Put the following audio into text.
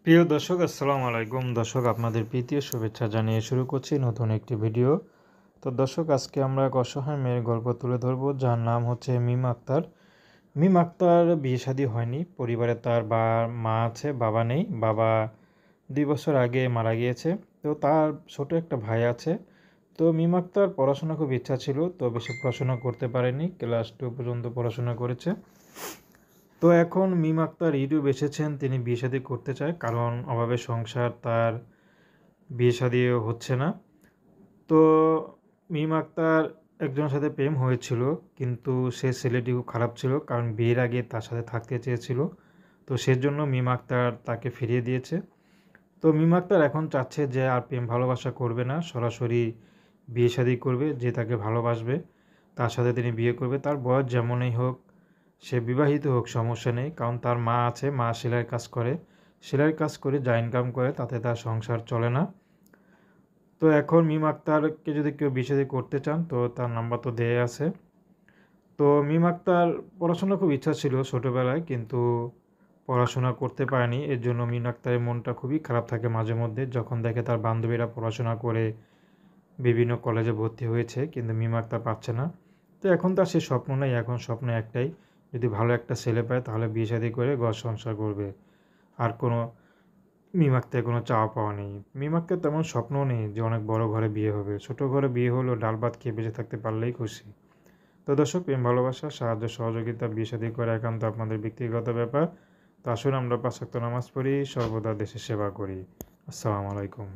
প্রিয় দর্শক আসসালামু আলাইকুম। দর্শক আপনাদের প্রীতি ও শুভেচ্ছা জানিয়ে শুরু করছি নতুন একটি ভিডিও। তো দর্শক আজকে আমরা এক অসহায় মেয়ের গল্প তুলে ধরবো, যার নাম হচ্ছে মিম আক্তার। মিম আক্তার বিয়ে শাদী হয়নি, পরিবারে তার মা আছে, বাবা নেই। বাবা 2 বছর আগে মারা গিয়েছে। তো তার ছোট একটা ভাই আছে। তো মিম আক্তার পড়াশোনা খুব ইচ্ছা ছিল, তো বেশি পড়াশোনা করতে পারেনি, ক্লাস 2 পর্যন্ত পড়াশোনা করেছে। তো এখন মিম আক্তার ইউটিউব এসেছেন, তিনি বিয়ে শাদী করতে চায়, কারণ অভাবে সংসার, তার বিয়ে শাদীও হচ্ছে না। তো মিম আক্তার একজনের সাথে প্রেম হয়েছিল, কিন্তু সে ছেলেটি খুব খারাপ ছিল, কারণ বিয়ের আগে তার সাথে থাকতে চেয়েছিল। তো সেজন্য মিম আক্তার তাকে ফিরিয়ে দিয়েছে। তো মিম আক্তার এখন চাচ্ছে যে আর প্রেম ভালোবাসা করবে না, সরাসরি বিয়ে শাদী করবে। যে তাকে ভালোবাসবে তার সাথে তিনি বিয়ে করবে, তার বয়স যেমনই হোক, সে বিবাহিত হোক, সমস্যা নেই। কারণ তার মা আছে, মা সেলাইয়ের কাজ করে, সেলাইয়ের কাজ করে যা ইনকাম করে তাতে তার সংসার চলে না। তো এখন মিম আক্তারকে যদি কেউ বিয়ে শাদী করতে চান, তো তার নাম্বার তো দেয়া আছে। তো মিম আক্তার পড়াশোনার খুব ইচ্ছা ছিল ছোটোবেলায়, কিন্তু পড়াশোনা করতে পারেনি। এর জন্য মিম আক্তারের মনটা খুবই খারাপ থাকে মাঝে মধ্যে, যখন দেখে তার বান্ধবীরা পড়াশোনা করে বিভিন্ন কলেজে ভর্তি হয়েছে, কিন্তু মিম আক্তার পাচ্ছে না। তো এখন তার সে স্বপ্ন নেই, এখন স্বপ্ন একটাই, যদি ভালো একটা ছেলে পায় তাহলে বিয়ে শাদী করে ঘর সংসার করবে। আর কোনো মিম আক্তারের কোনো চাওয়া পাওয়া নেই। মিম আক্তার তেমন স্বপ্নও নেই যে অনেক বড় ঘরে বিয়ে হবে, ছোট ঘরে বিয়ে হলেও ডাল ভাত খেয়ে বেঁচে থাকতে পারলেই খুশি। তো দর্শক, প্রেম ভালোবাসা, সাহায্য সহযোগিতা, বিয়ে শাদী করা একান্ত আপনাদের ব্যক্তিগত ব্যাপার। তো আসুন আমরা 5 ওয়াক্ত নামাজ পড়ি, সর্বদা দেশের সেবা করি। আসসালামু আলাইকুম।